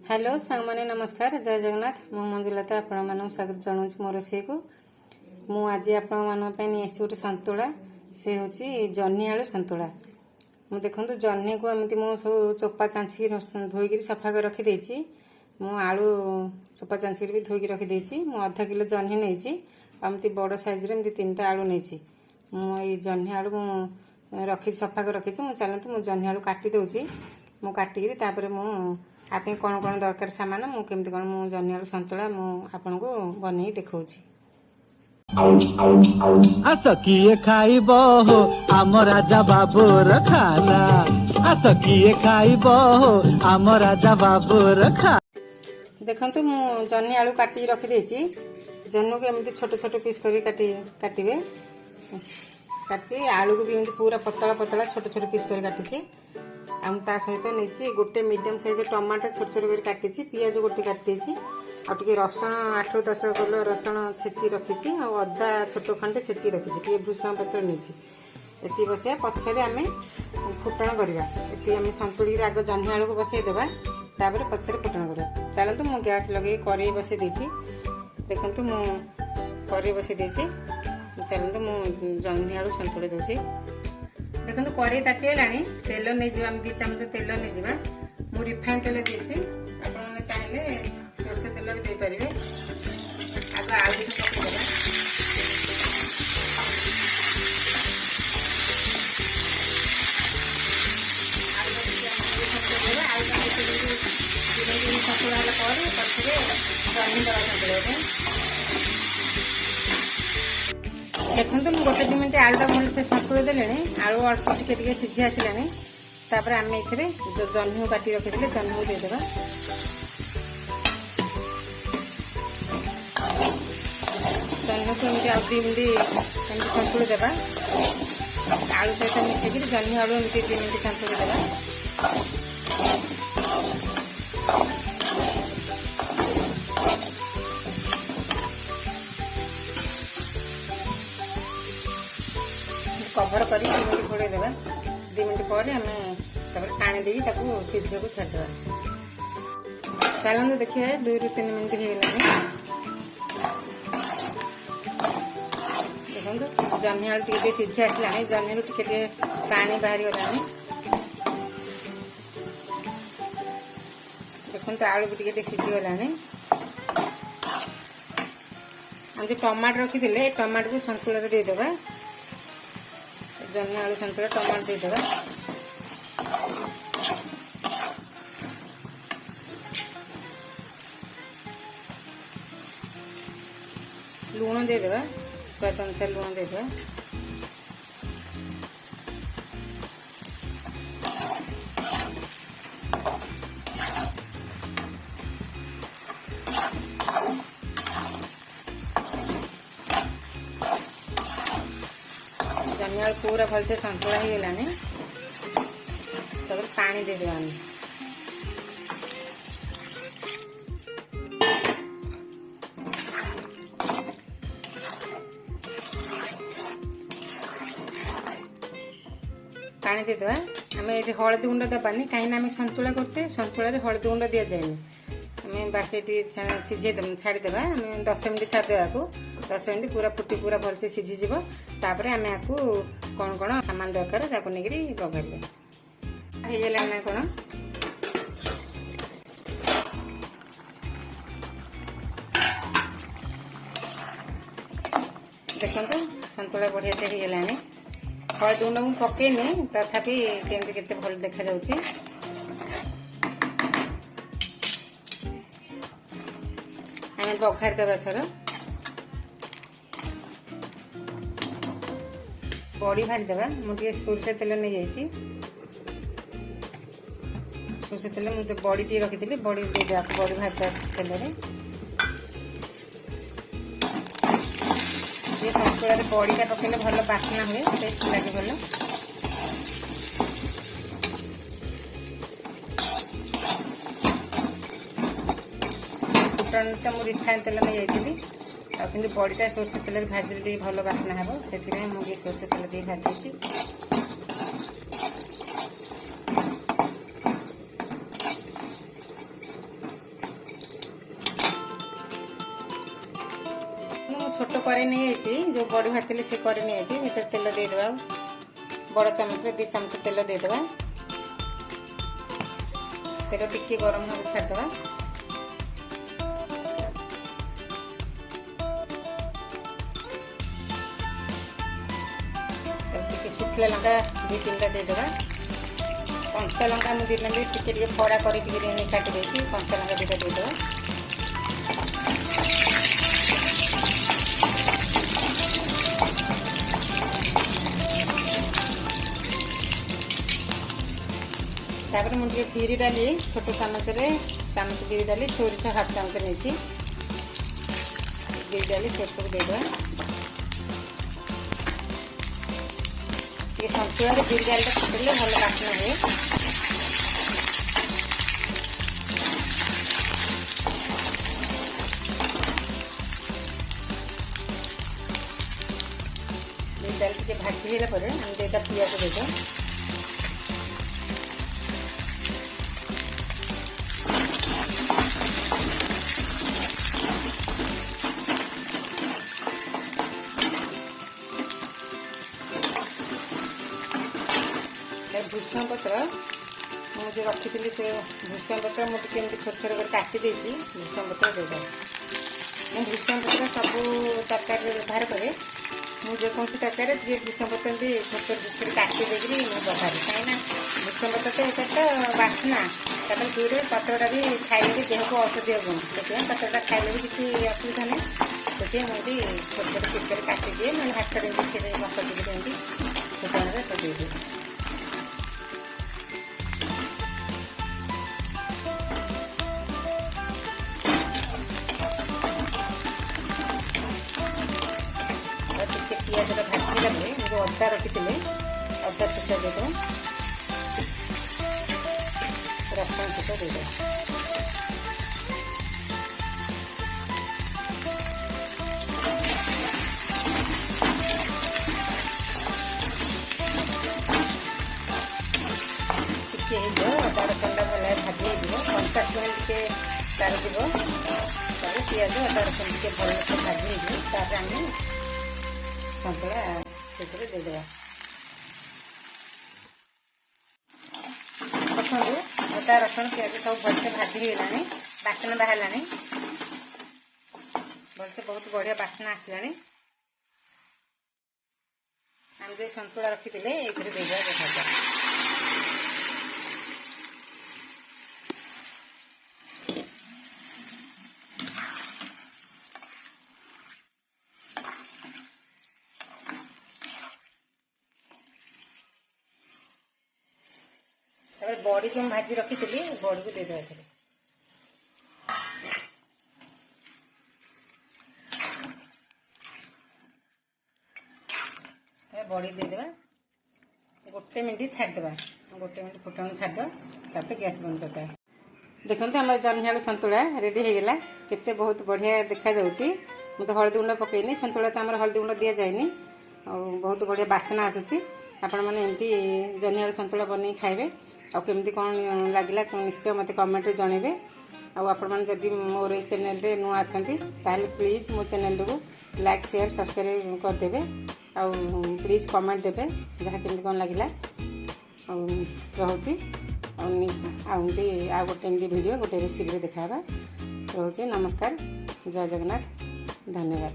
Hello सांग मैंने नमस्कार जय जगन्नाथ मु मंजुलता आपण मानक स्वागत जनाऊँ मो रोषे को मु आज आपण गोटे सतुला से हूँ जह्नी आलू सतुला मु देखो जह्नी को एमती मु सब चोपा चांची धोईक सफा कर रखी मु आलू चोपा चांची भी धोईक रखी मु आधा किलो जह्नी नहीं आमती बड़ साइज रे तीन टा आलू नहीं मु जह्नी आलू मु रखी सफा कर रखी चलते मु जह्नी आलू काटी दौची मु काटिकी तापर मु आप कौन कौन दरकार सामान मु केमती कौन मु जह्नी आलू सतुला मु आपन को बनै देखौछि। आस किए खाइब हो आम राजा बाबूर खाना आस किए खाइब हो आम राजा बाबूर खा देखंतु मु जह्नी आलू काटी रखी देछि जह्नी को एमती छोट छोट पीस करी काटिबे काटी आलू को भी एमती पूरा पतला पतला छोट छोट पीस करी काटिछि आम ता सहित नहीं गोटे मीडियम साइज टमाटर छोट छोट कर काटी पियाज गोटे काटी आगे रसुण 8-10 किलो रसुण छेची रखी अदा छोट खंडे छेची रखी भूषण पत्र नहीं ये बसैया पछरे आम फुटण करवा ये आम सतुड़ी आग जह्नी आलू को बसईदेवा तापर पछरे फुटण करवा चलतु मु गैस लगे कड़े बसई देछि देखंतु मु कड़े बसई देछि चलतु मु जह्नी आलू सतुड़ी देछि देखो कड़े ताती है तेल नहीं जा 2 चामच तेल नहीं जा मु रिफाइन तेल देसी आपने चाहिए सोरष तेल भी दे पारे आग आलू पकईदेवा सतुड़ा पछरे जह्नी दवा सतुड़ा देखो मुझे गोटे 2 मिनट आलूटा भल से सतुड़ी देले आलू अल्प टिके सीझी आसलानी तापर आम ये जो जह्नी काटी रखी जह्नी को देदेवा जह्नी को एमती 2 मिनट सतुड़ी देवा आलू सहित मिसेक जह्नी आलू एमती 2 मिनट सतुड़ी देवा कभर कर 2 मिनट घोड़े देवा 2 मिनट पर आम पानी दे सीझे को छाड़देवा चलते देखिए 2-3 मिनट होगा देखो जह्नी आलू टे सीझी आसला जह्नी टे पानी बाहरी गला देखो आलू भी टे सीझी गला हम जो टमाटर रखी टमाटर को सतुड़ा देदेवा जह्नी आलू सतुड़ा टमाटर देदेवा लुण देदेवा स्वाद अनुसार लुण देदेवा जह्नी आलू पूरा भल से सतुड़ा हो गलानी पानी देदेवा पानी देदेवा आम ये हलदी गुंड दबानी कहीं सतुला करते सतुला हलदी गुंड दि जाए आम बास सीझे छाड़देवा आम 10 मिनट छाड़देवा को 10 मिनट पूरा फुटी पूरा भल से सीझीज तापर आम आपको कौन कौन सामान दरकार नहीं बघार हो ना कौन देखो सतुला बढ़िया से होगलानी हलदी गुंड मुझे पकईनी तथापि केमती केते भल देखा जाउछि आम बघार देवा थर बड़ी भारी देवा मुझे सोरष तेल नहीं जाइए सोरष तेल मुझे बड़ी टी रखी बड़ी देदेवा बड़ी भारी तेल सतुड़ा बड़ीटा पकड़े भल बास्ना हुए टेस्ट लगे भल फुटन तो मुझे रिफाइन तेल नहीं जाइए बड़ीटा सोरष तेल भाजिले भल बास्ना हे से मुझे सोरष तेल दे भाजी छोट करे नहीं जो बड़ी भाजती से करे नहीं भीतर तेल देदेबा बड़ चमच 2 चमच तेल देदेबा तेल टिके गरम हो छाड़देबा शुखला लंका 2-3टा देदेबा कंचा लंका मुझे टे फड़ा कर काटी देती कंचा लंका 2टा देदेबा तापर मुझे बिरी डाली छोट चामच बिरी डाली सोरिष हाफ चामच नहीं बिरी डाली सोरिष देदेबा ये सन्तुला बिरी डालटा फुटेले भल बास्ना हुए बिरी डाल टे भाजी होला पर हम 2टा पियाज देदेबा भूषण पत्र मुझे रखी से भूषण पत्र मुझे छोट छोट कर काटी देती भूषण पत्र देदेबा मुझे भूषण पत्र सब तरकारी व्यवहार करे मुझे कौन तरकारी भूषण पत्र छोट छोट भूषण काटी देकर व्यवहार कहीं भूषण पत्र तो एक तो बास्ना तापर दूर पत्रटा भी खाइले भी देह को औषधीय गुण से पत्रटा खाइले भी किसी असुविधा नहीं से मुझे छोट छोट पिस कर काटी दिए ना हाथ में मसल दिखते छोटे तो देदेबी पियाज भाजी गले मुझे अदा रखी अदा छुटा देदेबा रसुण छुटा देदेबा टे अदा रसुण भल भाजी हो कंचा छुआ टे तार पियाज अदा रसुण टे भल भाजी होपर आम सन्तुला देदेबा देखो अदा रसुण पियाज सब भलसे भाजी होगा बासना बाहर भलसे बहुत बढ़िया बासना आसला आम जो सन्तुला रखी ये देदेबा देखा बड़ी जो भाजी रखी थी बड़ी को देदेबा बड़ी देदेबा 1 मिनट छाड़देबा 1 मिनट फुटन छाड़देबा तापर गैस बंद करदेबा देखते आम जह्नी आलू सन्तुला रेडी हो गला केते बहुत बढ़िया देखा जाउची मु तो हल्दी गुंड पकईनी सन्तुला तो आम हल्दी गुंड दि जाए बहुत बढ़िया बासना आसूची आपण मैंने एमती जह्नी आलू सन्तुला बन खाइबे आ केमती कौन लगिला निश्चय मत कमेंट जनइबे आपण मैंने जदि मोर चैनल रे नुआ अच्छी ताहले प्लीज मो चैनल को लाइक शेयर सब्सक्राइब करदेवे आ प्लीज कमेंट देवे जहाँ केमती कौन लगिला रोचे आ गोटे वीडियो गोटे रेसिपी देखा रोचे नमस्कार जय जगन्नाथ धन्यवाद।